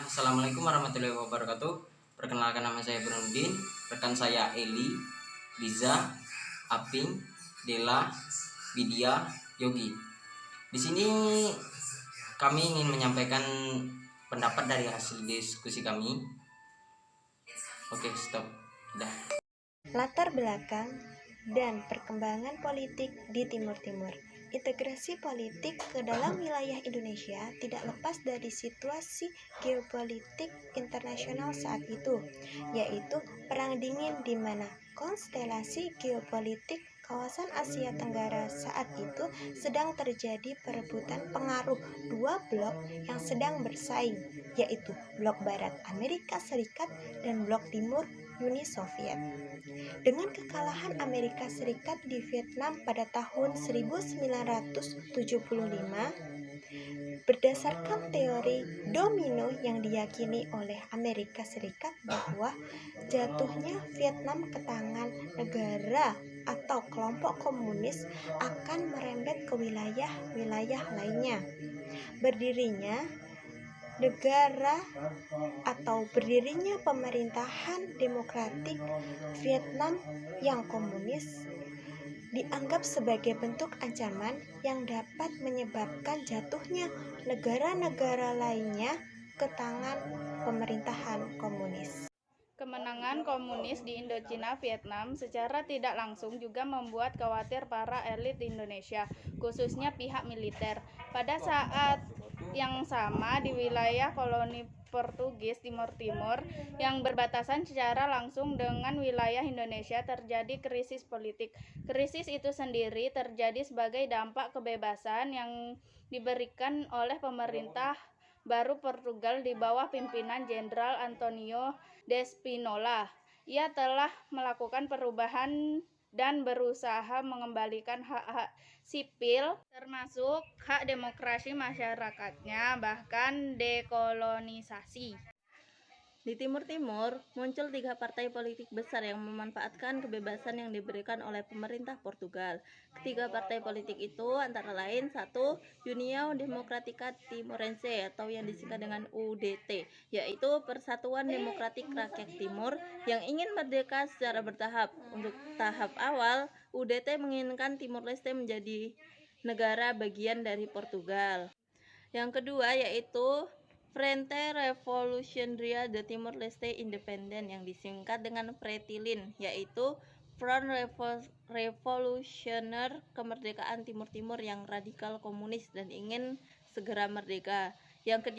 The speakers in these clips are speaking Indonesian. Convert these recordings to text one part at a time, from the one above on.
Assalamualaikum warahmatullahi wabarakatuh. Perkenalkan, nama saya Burhanuddin, rekan saya Eli, Liza, Aping, Dela, Widya, Yogi. Di sini kami ingin menyampaikan pendapat dari hasil diskusi kami. Oke, stop. Udah. Latar belakang dan perkembangan politik di Timur Timur. Integrasi politik ke dalam wilayah Indonesia tidak lepas dari situasi geopolitik internasional saat itu, yaitu Perang Dingin, di mana konstelasi geopolitik kawasan Asia Tenggara saat itu sedang terjadi perebutan pengaruh dua blok yang sedang bersaing, yaitu blok Barat Amerika Serikat dan blok Timur Uni Soviet. Dengan kekalahan Amerika Serikat di Vietnam pada tahun 1975, berdasarkan teori domino yang diyakini oleh Amerika Serikat bahwa jatuhnya Vietnam ke tangan negara atau kelompok komunis akan merembet ke wilayah-wilayah lainnya. Berdirinya pemerintahan demokratik Vietnam yang komunis dianggap sebagai bentuk ancaman yang dapat menyebabkan jatuhnya negara-negara lainnya ke tangan pemerintahan komunis. Kemenangan komunis di Indochina Vietnam secara tidak langsung juga membuat khawatir para elit di Indonesia, khususnya pihak militer. Pada saat yang sama di wilayah koloni Portugis Timur Timur yang berbatasan secara langsung dengan wilayah Indonesia terjadi krisis politik. Krisis itu sendiri terjadi sebagai dampak kebebasan yang diberikan oleh pemerintah baru Portugal di bawah pimpinan Jenderal Antonio de Spinola. Ia telah melakukan perubahan dan berusaha mengembalikan hak-hak sipil, termasuk hak demokrasi masyarakatnya, bahkan dekolonisasi. Di Timur Timur, muncul 3 partai politik besar yang memanfaatkan kebebasan yang diberikan oleh pemerintah Portugal. Ketiga partai politik itu antara lain: 1. União Democrática Timorense atau yang disingkat dengan UDT, yaitu Persatuan Demokratik Rakyat Timur yang ingin merdeka secara bertahap. Untuk tahap awal, UDT menginginkan Timor Leste menjadi negara bagian dari Portugal. Yang kedua yaitu Frente Revolucionaria de Timor Leste Independent yang disingkat dengan Fretilin, yaitu Front Revolusioner Kemerdekaan Timur Timur yang radikal komunis dan ingin segera merdeka. Yang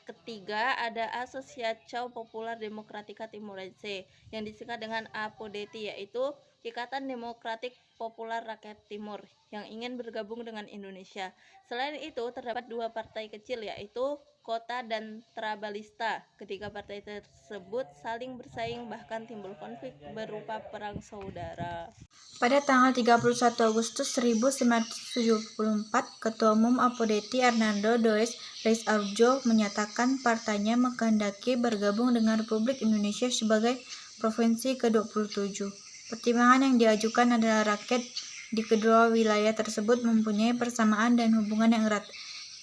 ketiga ada Asociação Popular Democrática Timorense yang disingkat dengan APODT, yaitu Ikatan Demokratik Populer Rakyat Timur yang ingin bergabung dengan Indonesia. Selain itu, terdapat 2 partai kecil, yaitu Kota dan Trabalista. Ketiga partai tersebut saling bersaing, bahkan timbul konflik berupa perang saudara. Pada tanggal 31 Agustus 1974, Ketua Umum APODT Hernando Does Reis Araujo menyatakan partainya menghendaki bergabung dengan Republik Indonesia sebagai provinsi ke-27. Pertimbangan yang diajukan adalah rakyat di kedua wilayah tersebut mempunyai persamaan dan hubungan yang erat,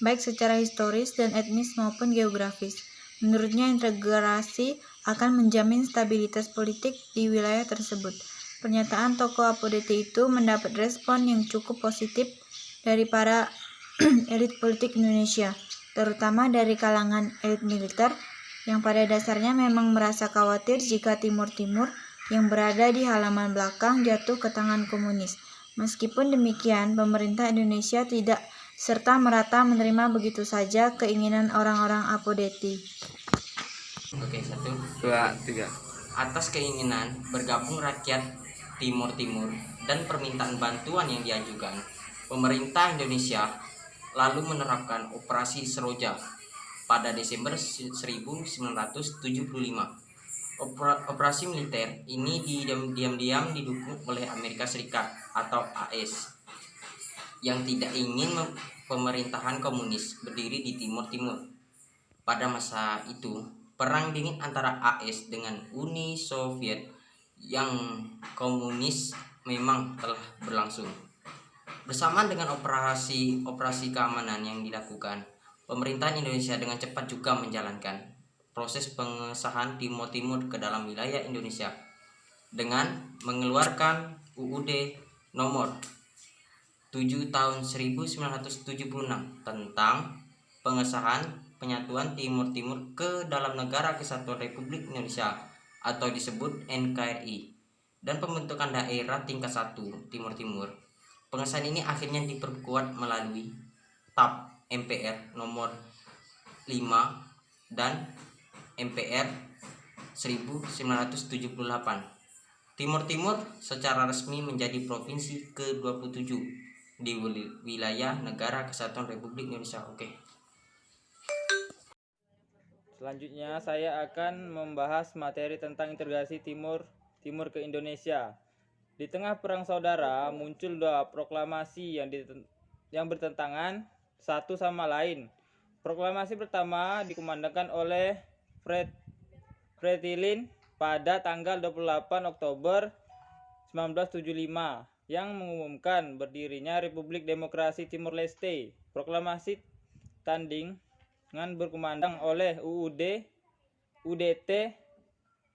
baik secara historis dan etnis maupun geografis. Menurutnya, integrasi akan menjamin stabilitas politik di wilayah tersebut. Pernyataan tokoh APODT itu mendapat respon yang cukup positif dari para elit politik Indonesia, terutama dari kalangan elit militer yang pada dasarnya memang merasa khawatir jika Timur Timur yang berada di halaman belakang jatuh ke tangan komunis. Meskipun demikian, pemerintah Indonesia tidak serta-merta menerima begitu saja keinginan orang-orang APODT. Oke, 1, 2, 3. Atas keinginan bergabung rakyat Timur Timur dan permintaan bantuan yang diajukan, pemerintah Indonesia lalu menerapkan Operasi Seroja pada Desember 1975. Operasi militer ini diam-diam didukung oleh Amerika Serikat atau AS yang tidak ingin pemerintahan komunis berdiri di Timur Timur. Pada masa itu, perang dingin antara AS dengan Uni Soviet yang komunis memang telah berlangsung. Bersamaan dengan operasi keamanan yang dilakukan, pemerintahan Indonesia dengan cepat juga menjalankan proses pengesahan Timur Timur ke dalam wilayah Indonesia dengan mengeluarkan UUD nomor 7 tahun 1976 tentang pengesahan penyatuan Timur Timur ke dalam Negara Kesatuan Republik Indonesia atau disebut NKRI dan pembentukan daerah tingkat 1 Timur Timur. Pengesahan ini akhirnya diperkuat melalui TAP MPR nomor 5 dan MPR 1978. Timur Timur secara resmi menjadi provinsi ke-27 di wilayah Negara Kesatuan Republik Indonesia. Oke. Selanjutnya saya akan membahas materi tentang integrasi Timur ke Indonesia. Di tengah perang saudara muncul dua proklamasi yang bertentangan satu sama lain. Proklamasi pertama dikumandangkan oleh Fretilin pada tanggal 28 Oktober 1975 yang mengumumkan berdirinya Republik Demokrasi Timur Leste. Proklamasi tanding dengan berkumandang oleh UDT,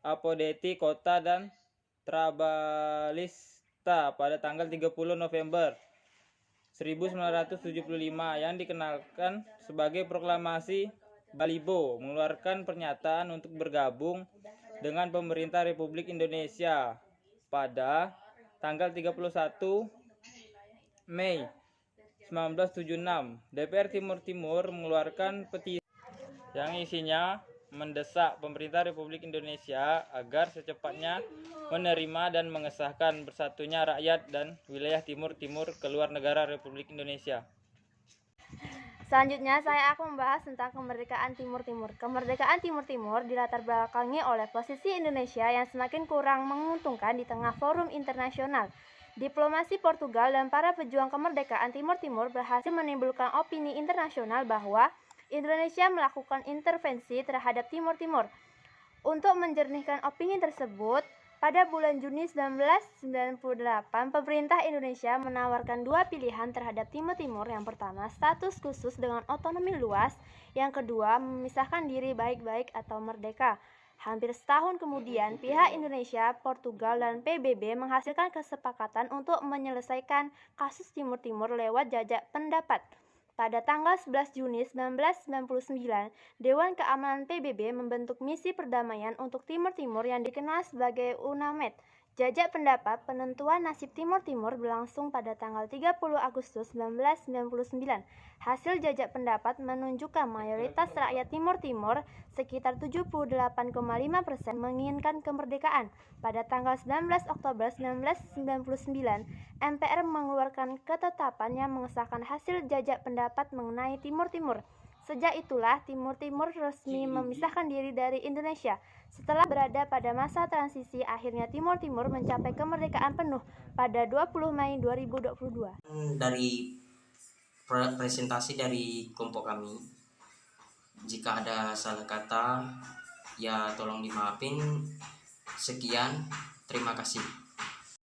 Apodeti Kota dan Trabalista pada tanggal 30 November 1975 yang dikenalkan sebagai Proklamasi Balibo, mengeluarkan pernyataan untuk bergabung dengan pemerintah Republik Indonesia pada tanggal 31 Mei 1976. DPR Timur Timur mengeluarkan petisi yang isinya mendesak pemerintah Republik Indonesia agar secepatnya menerima dan mengesahkan bersatunya rakyat dan wilayah Timur Timur keluar negara Republik Indonesia. Selanjutnya saya akan membahas tentang kemerdekaan Timur Timur. Kemerdekaan Timur Timur dilatar belakangi oleh posisi Indonesia yang semakin kurang menguntungkan di tengah forum internasional. Diplomasi Portugal dan para pejuang kemerdekaan Timur Timur berhasil menimbulkan opini internasional bahwa Indonesia melakukan intervensi terhadap Timur Timur. Untuk menjernihkan opini tersebut, pada bulan Juni 1998, pemerintah Indonesia menawarkan dua pilihan terhadap Timur Timur. Yang pertama, status khusus dengan otonomi luas. Yang kedua, memisahkan diri baik-baik atau merdeka. Hampir setahun kemudian, pihak Indonesia, Portugal, dan PBB menghasilkan kesepakatan untuk menyelesaikan kasus Timur Timur lewat jajak pendapat. Pada tanggal 11 Juni 1999, Dewan Keamanan PBB membentuk misi perdamaian untuk Timur Timur yang dikenal sebagai UNAMED. Jajak pendapat penentuan nasib Timur Timur berlangsung pada tanggal 30 Agustus 1999. Hasil jajak pendapat menunjukkan mayoritas rakyat Timur Timur, sekitar 78,5%, menginginkan kemerdekaan. Pada tanggal 19 Oktober 1999, MPR mengeluarkan ketetapan yang mengesahkan hasil jajak pendapat mengenai Timur Timur. Sejak itulah Timur Timur resmi memisahkan diri dari Indonesia. Setelah berada pada masa transisi, akhirnya Timur Timur mencapai kemerdekaan penuh pada 20 Mei 2022. Dari presentasi dari kelompok kami, jika ada salah kata ya tolong dimaafin. Sekian, terima kasih.